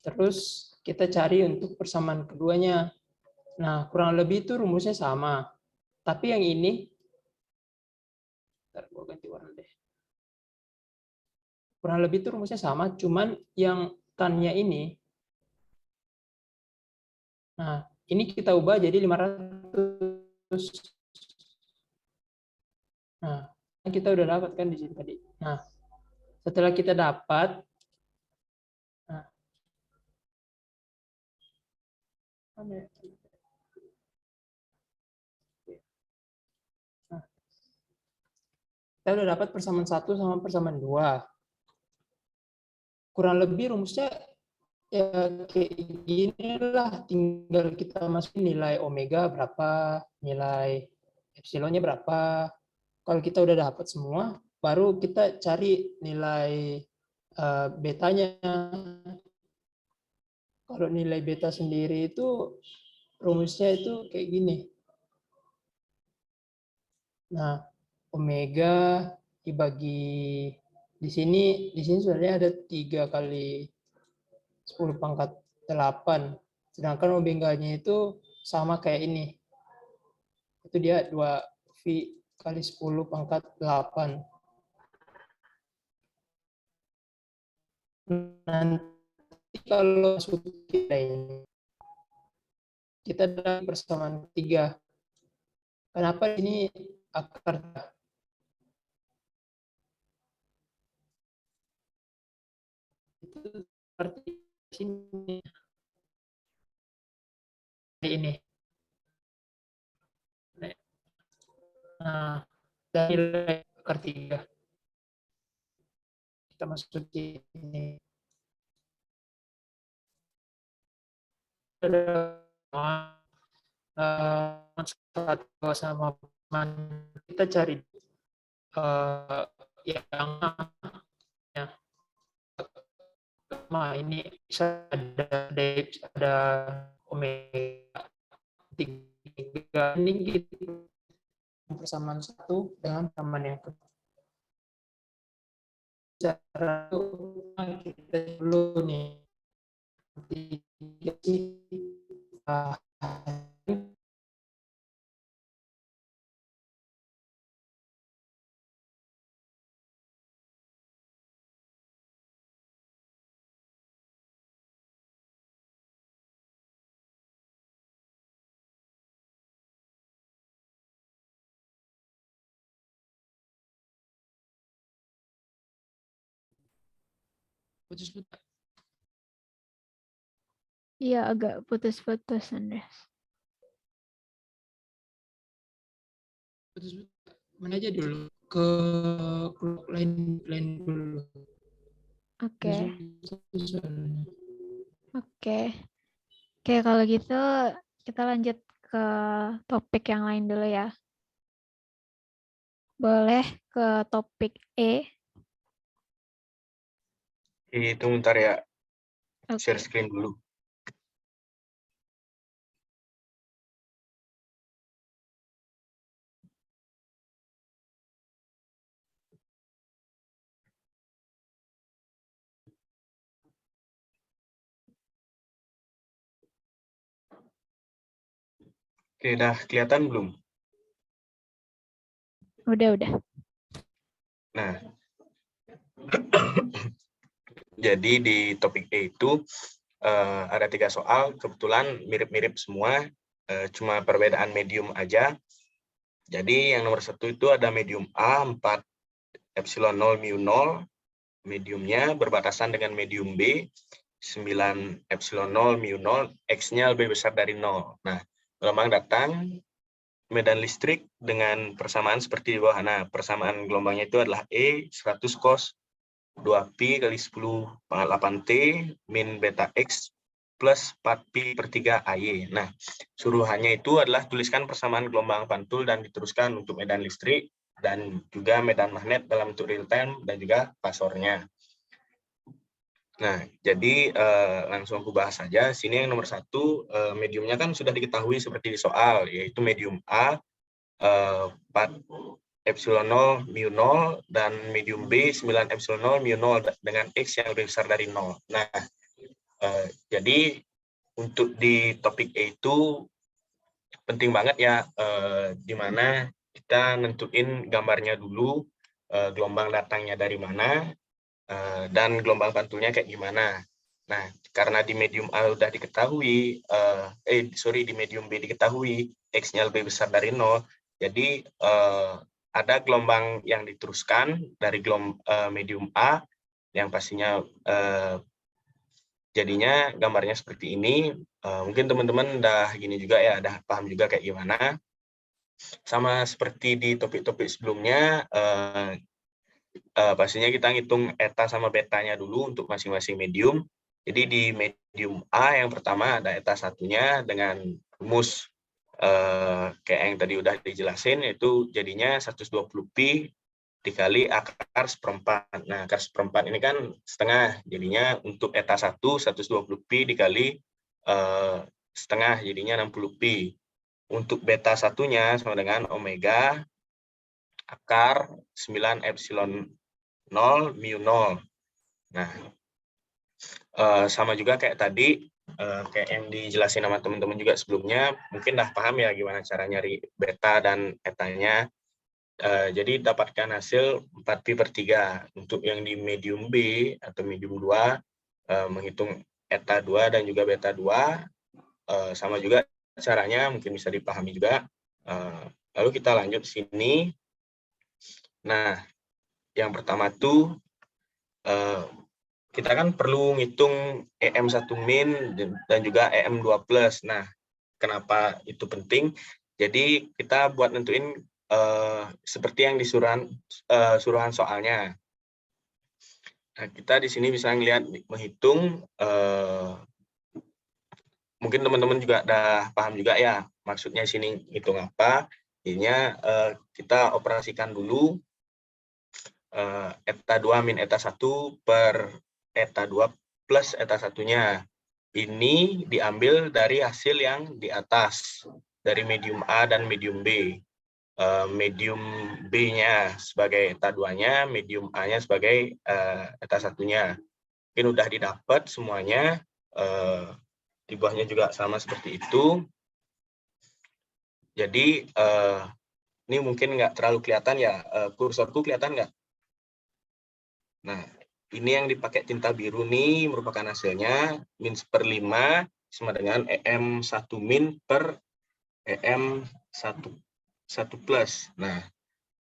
Terus kita cari untuk persamaan keduanya. Nah, kurang lebih itu rumusnya sama. Tapi yang ini, ntar gue ganti warna deh. Kurang lebih itu rumusnya sama, cuman yang tan-nya ini, nah ini kita ubah jadi 500. Nah, kita udah dapat kan di sini tadi. Nah, setelah kita dapat, nah, kita udah dapat persamaan 1 sama persamaan 2. Kurang lebih rumusnya ya kayak gini lah, tinggal kita masukin nilai omega berapa, nilai epsilonnya berapa. Kalau kita udah dapat semua, baru kita cari nilai betanya. Kalau nilai beta sendiri itu rumusnya itu kayak gini. Nah, omega dibagi di sini sebenarnya ada 3 kali 10 pangkat 8. Sedangkan omeganya itu sama kayak ini. Itu dia 2V kali 10 pangkat 8. Nanti kalau masuk ini, kita dalam persamaan ketiga. Kenapa ini akar? Itu seperti sini. Ini. Nah, dari akar 3. Kita masukin ini. Satu sama kita cari yang ini bisa ada omega 3 ini gitu. Persamaan 1 dengan persamaan yang kedua. Cara kita dulu nih. Putus-putus. Iya, agak putus-putus, Andreas. Mana aja dulu ke lain dulu. Oke. Oke, kalau gitu kita lanjut ke topik yang lain dulu ya. Boleh ke topik E. Itu bentar ya, share Oke. screen dulu. Oke, dah kelihatan belum? Udah. Nah, jadi di topik E itu ada 3 soal, kebetulan mirip-mirip semua, cuma perbedaan medium aja. Jadi yang nomor 1 itu ada medium A 4 epsilon 0 mu 0, mediumnya berbatasan dengan medium B 9 epsilon 0 mu 0, X-nya lebih besar dari 0. Nah, gelombang datang, medan listrik dengan persamaan seperti di bawah. Nah, persamaan gelombangnya itu adalah E 100 cos 2pi kali 10 pangkat 8t min beta X plus 4pi per 3 AY. Nah, suruhannya itu adalah tuliskan persamaan gelombang pantul dan diteruskan untuk medan listrik dan juga medan magnet dalam bentuk real time dan juga pasornya. Nah, jadi langsung aku bahas saja. Sini yang nomor 1, mediumnya kan sudah diketahui seperti di soal, yaitu medium A 4 epsilon 0 mu 0 dan medium B 9 epsilon 0 mu 0 dengan X yang lebih besar dari 0. Nah, jadi untuk di topik E itu penting banget ya, di mana kita nentuin gambarnya dulu, gelombang datangnya dari mana, dan gelombang pantulnya kayak gimana. Nah, karena di medium A udah diketahui, di medium B diketahui X-nya lebih besar dari 0, jadi ada gelombang yang diteruskan dari medium A yang pastinya jadinya gambarnya seperti ini. Mungkin teman-teman udah gini juga ya, udah paham juga kayak gimana. Sama seperti di topik-topik sebelumnya, pastinya kita ngitung eta sama betanya dulu untuk masing-masing medium. Jadi di medium A yang pertama ada eta satunya dengan rumus kayak yang tadi udah dijelasin, yaitu jadinya 120pi dikali akar seperempat. Nah, akar seperempat ini kan setengah, jadinya untuk eta 1, 120pi dikali setengah, jadinya 60pi. Untuk beta satunya sama dengan omega akar 9 epsilon 0 mu 0. Nah, sama juga kayak tadi, kayak yang dijelasin sama teman-teman juga sebelumnya, mungkin dah paham ya gimana cara nyari beta dan etanya. Jadi dapatkan hasil 4pi/3. Untuk yang di medium B atau medium 2, menghitung eta 2 dan juga beta 2, sama juga caranya, mungkin bisa dipahami juga. Lalu kita lanjut sini. Nah, yang pertama tuh kita kan perlu ngitung EM1 min dan juga EM2 plus. Nah, kenapa itu penting? Jadi kita buat nentuin seperti yang di suruhan soalnya. Nah, kita di sini bisa ngelihat menghitung, mungkin teman-teman juga udah paham juga ya maksudnya sini hitung apa. Ininya kita operasikan dulu eta 2 min eta 1 per eta 2 plus eta 1-nya. Ini diambil dari hasil yang di atas, dari medium A dan medium B. Medium B-nya sebagai eta 2-nya, medium A-nya sebagai eta 1-nya. Mungkin udah didapat semuanya, di bawahnya juga sama seperti itu. Jadi ini mungkin nggak terlalu kelihatan ya, kursorku kelihatan nggak? Nah, ini yang dipakai tinta biru nih merupakan hasilnya min 1/5 sama dengan EM1 min per EM1 plus. Nah,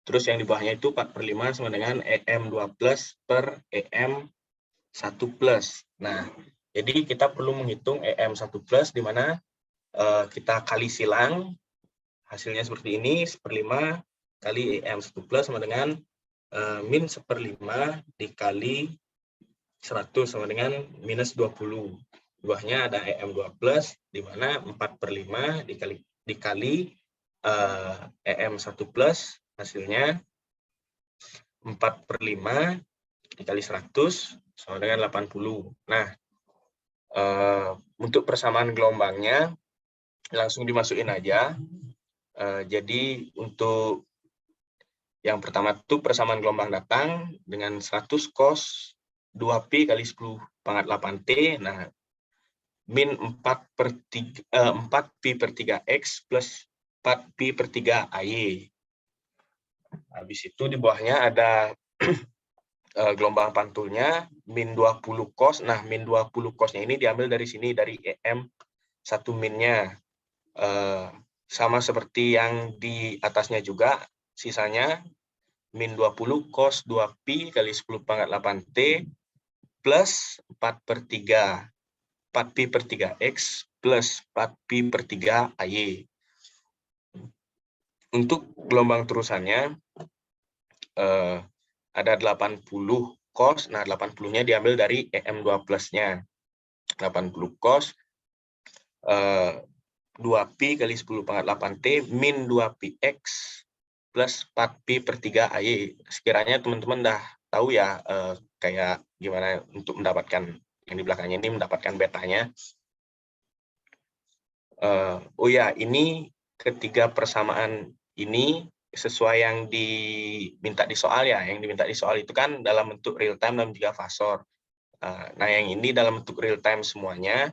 terus yang di bawahnya itu 4/5 sama dengan EM2 plus per EM1 plus. Nah, jadi kita perlu menghitung EM1 plus di mana kita kali silang, hasilnya seperti ini, 1/5 kali EM1 plus sama dengan min 1/5 dikali 100 sama dengan minus 20. Bawahnya ada EM2 plus, di mana 4/5 dikali EM1 plus, hasilnya 4/5 dikali 100 sama dengan 80. Nah, untuk persamaan gelombangnya langsung dimasukin aja. Jadi untuk yang pertama itu persamaan gelombang datang dengan 100 cos 2pi kali 10⁻8t. Nah, min 4pi/3x plus 4pi/3ay. Habis itu di bawahnya ada gelombang pantulnya min 20 cos. Nah, min 20 cosnya ini diambil dari sini, dari EM1 minnya. Sama seperti yang di atasnya juga, sisanya min 20 cos 2pi kali 10⁻8t plus 4/3. 4pi/3x plus 4pi/3ay. Untuk gelombang terusannya ada 80 cos. Nah, 80-nya diambil dari EM2 plus-nya. 80 cos 2pi kali 10⁻8t min 2px plus 4pi/3ay. Sekiranya teman-teman dah tahu ya kayak gimana untuk mendapatkan yang di belakangnya ini, mendapatkan betanya. Oh ya, ini ketiga persamaan ini sesuai yang diminta di soal ya. Yang diminta di soal itu kan dalam bentuk real time dan juga fasor. Nah, yang ini dalam bentuk real time semuanya.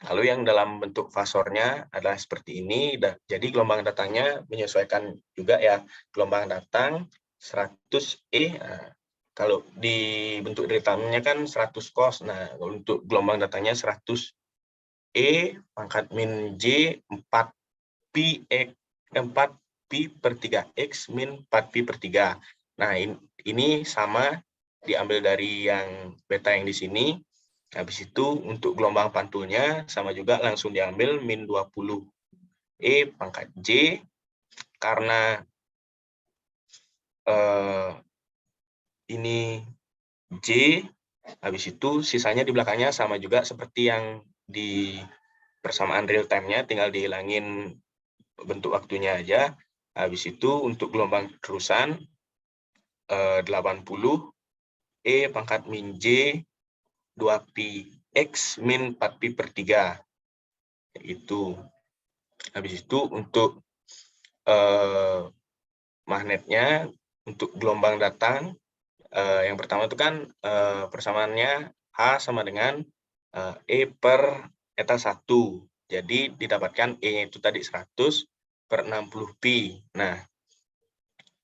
Lalu yang dalam bentuk fasornya adalah seperti ini. Jadi gelombang datangnya menyesuaikan juga ya. Gelombang datang 100E. Kalau di bentuk real time-nya kan 100 cos. Nah, untuk gelombang datangnya 100E pangkat min J 4pi/3x min 4pi/3. Nah, ini sama diambil dari yang beta yang di sini. Habis itu untuk gelombang pantulnya sama juga langsung diambil min 20E pangkat J, karena ini J, habis itu sisanya di belakangnya sama juga seperti yang di persamaan real time-nya, tinggal dihilangin bentuk waktunya aja. Habis itu untuk gelombang terusan 80, E pangkat min J 2pi X min 4pi per 3. Itu. Habis itu untuk magnetnya, untuk gelombang datang, yang pertama itu kan persamaannya H sama dengan E per eta 1. Jadi didapatkan E-nya itu tadi 100 per 60pi. Nah,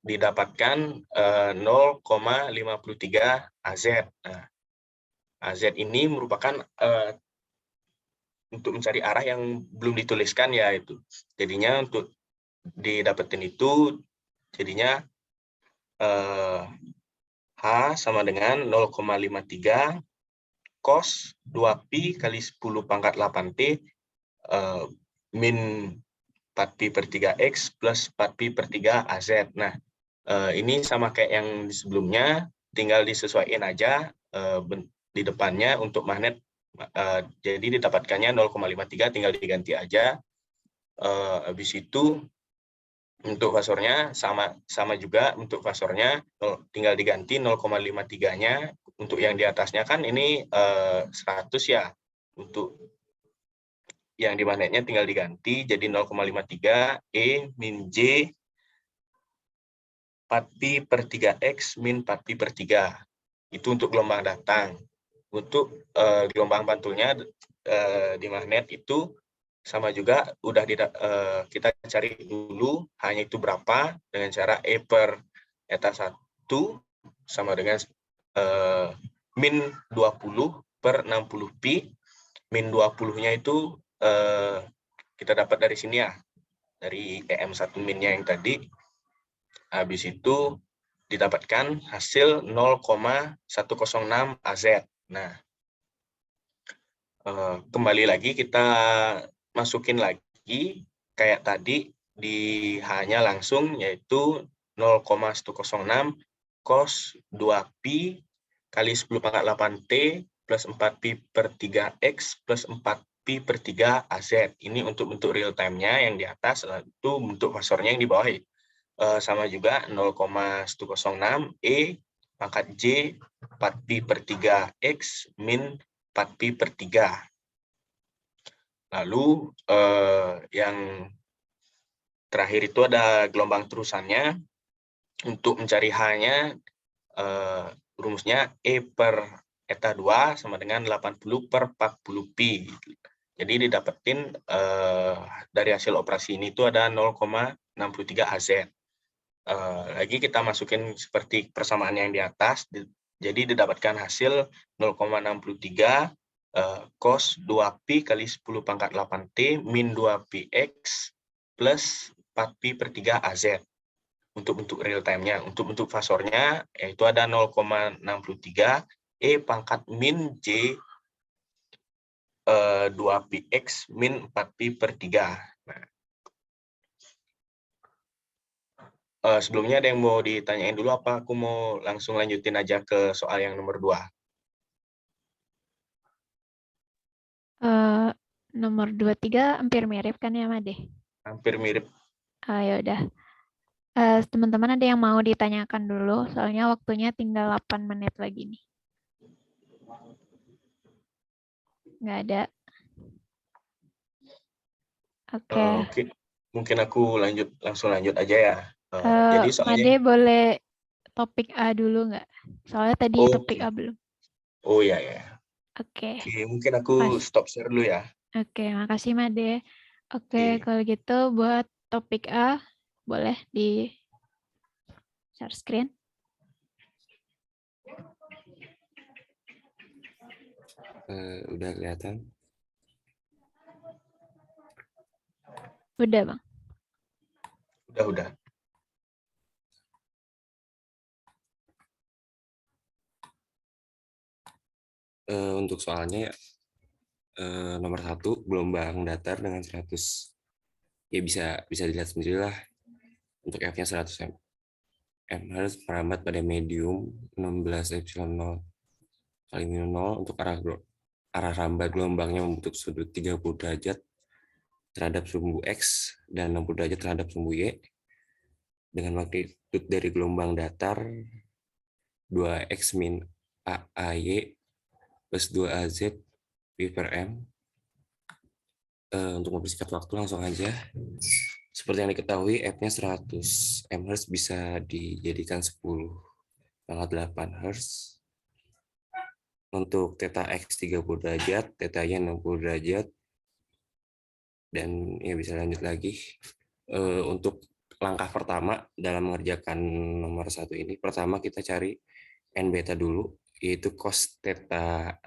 didapatkan 0,53 AZ. Nah, AZ ini merupakan untuk mencari arah yang belum dituliskan ya itu. Jadinya untuk didapetin itu jadinya H sama dengan 0,53 cos 2pi kali 10 pangkat 8T min 4pi per 3X plus 4pi per 3 AZ. Nah, ini sama kayak yang sebelumnya, tinggal disesuaikan aja di depannya untuk magnet. Jadi didapatkannya 0,53 tinggal diganti aja. Habis itu untuk fasornya sama juga, untuk fasornya tinggal diganti 0,53-nya. Untuk yang di atasnya kan ini 100 ya. Untuk yang di magnetnya tinggal diganti jadi 0,53 E min J 4pi per 3X min 4pi per 3. Itu untuk gelombang datang. Untuk gelombang pantulnya di magnet itu sama juga, udah kita cari dulu hanya itu berapa dengan cara E per eta 1 sama dengan min 20 per 60pi. Min 20-nya itu kita dapat dari sini ya, dari EM1 minnya yang tadi. Habis itu didapatkan hasil 0,106 AZ. Nah, kembali lagi kita masukin lagi kayak tadi di H-nya langsung, yaitu 0,106 cos 2pi kali 10 pangkat 8T plus 4pi per 3X plus 4pi per 3 AZ. Ini untuk bentuk real time-nya yang di atas, itu bentuk fasornya yang di bawah. Sama juga 0,106 E pangkat J 4pi per 3X min 4pi per 3. Lalu yang terakhir itu ada gelombang terusannya. Untuk mencari H-nya, rumusnya E per eta 2 sama dengan 80 per 40pi. Jadi didapetin dari hasil operasi ini itu ada 0,63 AZ. Lagi kita masukin seperti persamaan yang di atas, jadi didapatkan hasil 0,63 cos 2pi kali 10 pangkat 8T min 2pi X plus 4pi per 3 AZ. Untuk bentuk real time-nya. Untuk bentuk fasornya, yaitu ada 0,63 E pangkat min J 2pi X min 4pi per 3. Nah, sebelumnya ada yang mau ditanyain dulu apa aku mau langsung lanjutin aja ke soal yang nomor 2? Nomor 2, 3 hampir mirip kan ya, Made? Hampir mirip. Ya udah. Teman-teman ada yang mau ditanyakan dulu, soalnya waktunya tinggal 8 menit lagi nih. Nggak ada. Oke. Oke. Mungkin aku langsung lanjut aja ya. Jadi soalnya... Made boleh topik A dulu nggak? Soalnya tadi topik A belum. Oh iya ya. Oke. Mungkin aku stop share dulu ya. Oke, makasih Made. Oke, kalau gitu buat topik A boleh di share screen. Udah kelihatan? Udah, Bang. Udah. Untuk soalnya nomor 1 gelombang datar dengan 100, ya bisa dilihat sendiri lah. Untuk F-nya 100 M harus merambat pada medium 16 epsilon 0 kali min 0 untuk arah rambat gelombangnya membentuk sudut 30 derajat terhadap sumbu X dan 60 derajat terhadap sumbu Y dengan magnitud dari gelombang datar 2X min AY plus 2AZ Pi per M. Untuk mempersingkat waktu langsung aja. Seperti yang diketahui, F-nya 100 mHz bisa dijadikan 10 pangkat 8 Hz. Untuk theta X 30 derajat, theta Y 60 derajat. Dan ya bisa lanjut lagi. Untuk langkah pertama dalam mengerjakan nomor 1 ini, pertama kita cari N beta dulu, yaitu cos theta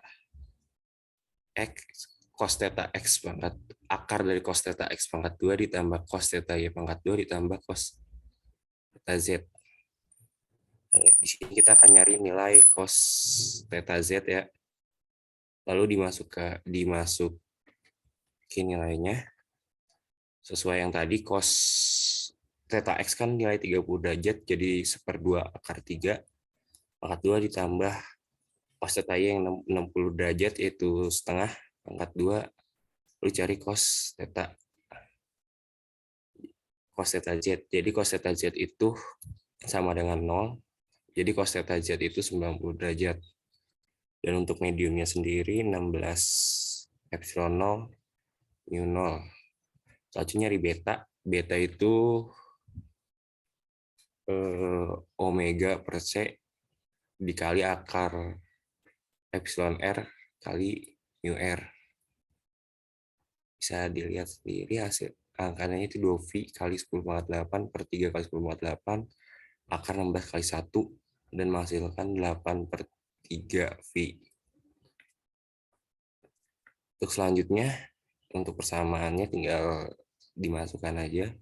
X pangkat akar dari cos theta X pangkat 2 ditambah cos theta Y pangkat 2 ditambah cos theta Z. Di sini kita akan nyari nilai cos theta Z ya. Lalu dimasukin nilainya sesuai yang tadi. Cos theta X kan nilai 30 derajat, jadi 1/2 akar 3 pangkat 2 ditambah cos theta Y yang 60 derajat, yaitu setengah pangkat 2. Lalu cari cos theta Z. Jadi cos theta Z itu sama dengan 0. Jadi cos theta Z itu 90 derajat. Dan untuk mediumnya sendiri 16 epsilon 0 mu 0. Selanjutnya nyari beta. Beta itu omega per C dikali akar epsilon R kali mu R. Bisa dilihat sendiri hasil angkanya itu 2V kali 10⁻8 per 3 kali 10⁻8 akar 16 kali 1 dan menghasilkan 8/3V. Untuk selanjutnya, untuk persamaannya tinggal dimasukkan aja.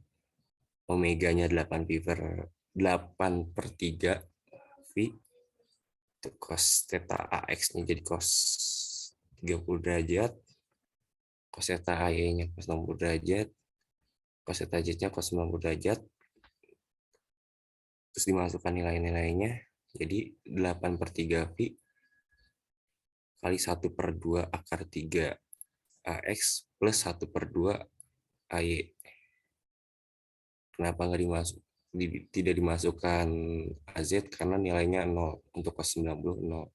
Omeganya 8/3V. Untuk cos theta AX-nya jadi cos 30 derajat. Cos theta AY-nya cos 60 derajat. Cos theta Z-nya cos 90 derajat. Terus dimasukkan nilai-nilainya. Jadi 8/3V kali 1/2 akar 3 AX plus 1/2 AY. Kenapa tidak dimasukkan AZ? Karena nilainya 0. Untuk cos 90, 0.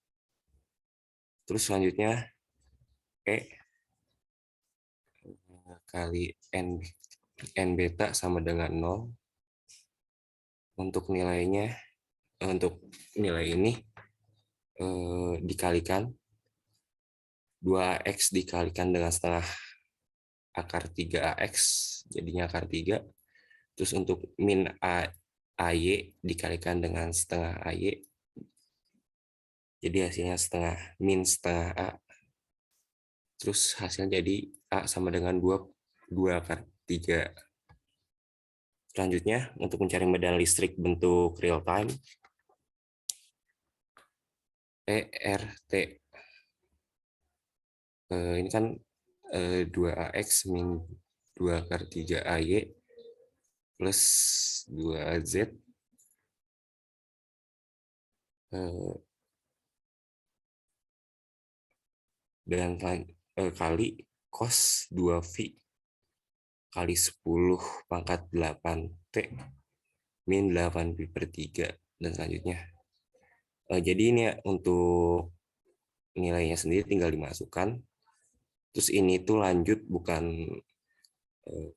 Terus selanjutnya E kali N beta sama dengan 0. Untuk nilainya, untuk nilai ini dikalikan 2AX dikalikan dengan setengah akar 3AX, jadinya akar 3. Terus untuk min AY dikalikan dengan setengah AY, jadi hasilnya min setengah A. Terus hasilnya jadi A sama dengan 2 akar 3. Selanjutnya, untuk mencari medan listrik bentuk real time, ERT. Ini kan 2AX min 2 akar 3 AY plus 2AZ dan kali cos 2V kali 10⁻8T min 8V/3 dan selanjutnya. Jadi ini ya, untuk nilainya sendiri tinggal dimasukkan. Terus ini tuh lanjut, bukan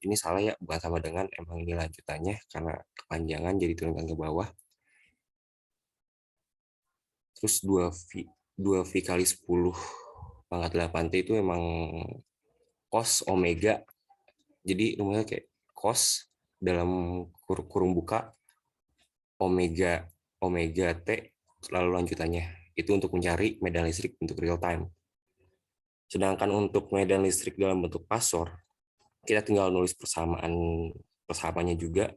ini salah ya, bukan sama dengan, emang ini lanjutannya karena kepanjangan jadi turunkan ke bawah. Terus 2V kali 10⁻8T itu emang cos omega. Jadi rumahnya kayak cos dalam kurung buka omega T lalu lanjutannya. Itu untuk mencari medan listrik bentuk real time. Sedangkan untuk medan listrik dalam bentuk pasor, kita tinggal nulis persamaannya juga,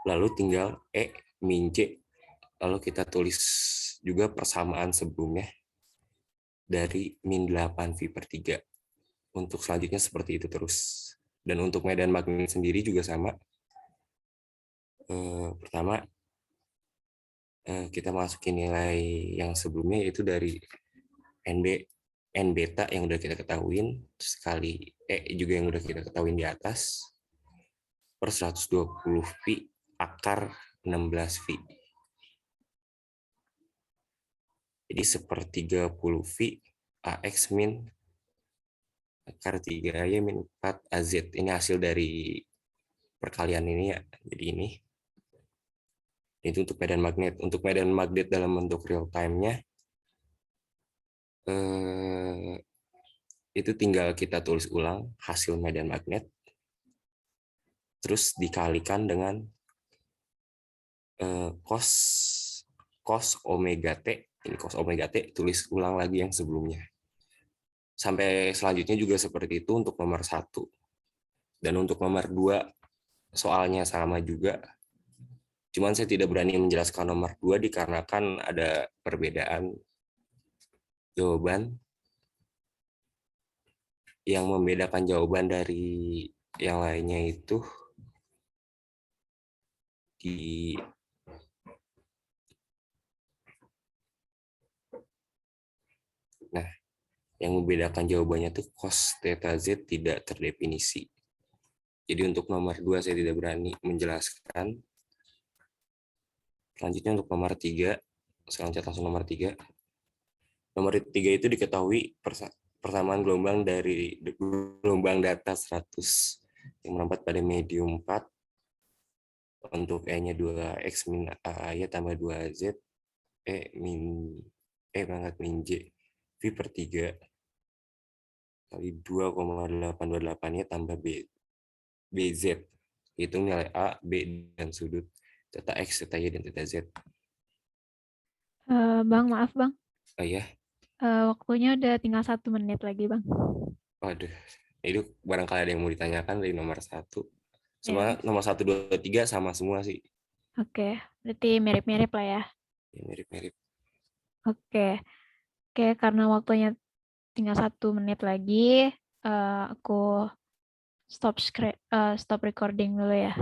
lalu tinggal E min C, lalu kita tulis juga persamaan sebelumnya dari min 8V/3. Untuk selanjutnya seperti itu terus. Dan untuk medan magnet sendiri juga sama. Pertama, kita masukin nilai yang sebelumnya, yaitu dari N beta yang udah kita ketahuin, sekali E juga yang udah kita ketahuin di atas, per 120V akar 16V. Jadi 1/30V AX min akar 3Y min 4 AZ. Ini hasil dari perkalian ini ya. Jadi ini. Itu untuk medan magnet. Untuk medan magnet dalam bentuk real time-nya, itu tinggal kita tulis ulang hasil medan magnet, terus dikalikan dengan cos omega T. Ini cos omega T, tulis ulang lagi yang sebelumnya. Sampai selanjutnya juga seperti itu untuk nomor 1. Dan untuk nomor 2, soalnya sama juga. Cuman saya tidak berani menjelaskan nomor 2 dikarenakan ada perbedaan jawaban yang membedakan jawaban dari yang lainnya itu di yang membedakan jawabannya tuh cos theta z tidak terdefinisi. Jadi untuk nomor 2 saya tidak berani menjelaskan. Selanjutnya untuk nomor 3, saya loncat langsung nomor 3. Nomor 3 itu diketahui persamaan gelombang dari gelombang data 100 yang merambat pada medium 4 untuk E-nya 2X min A tambah 2Z pangkat min J V/3 kali 2,828-nya tambah BZ. Hitung nilai A, B, dan sudut theta X, theta Y, dan theta Z. Bang, maaf Bang. Oh ya, Waktunya udah tinggal 1 menit lagi Bang. waduh. Itu barangkali ada yang mau ditanyakan dari nomor 1. Ya. Semua nomor 1, 2, 3 sama semua sih. Oke, berarti mirip-mirip lah ya. Ya, mirip-mirip. Oke, karena waktunya tinggal 1 menit lagi, aku stop recording dulu ya.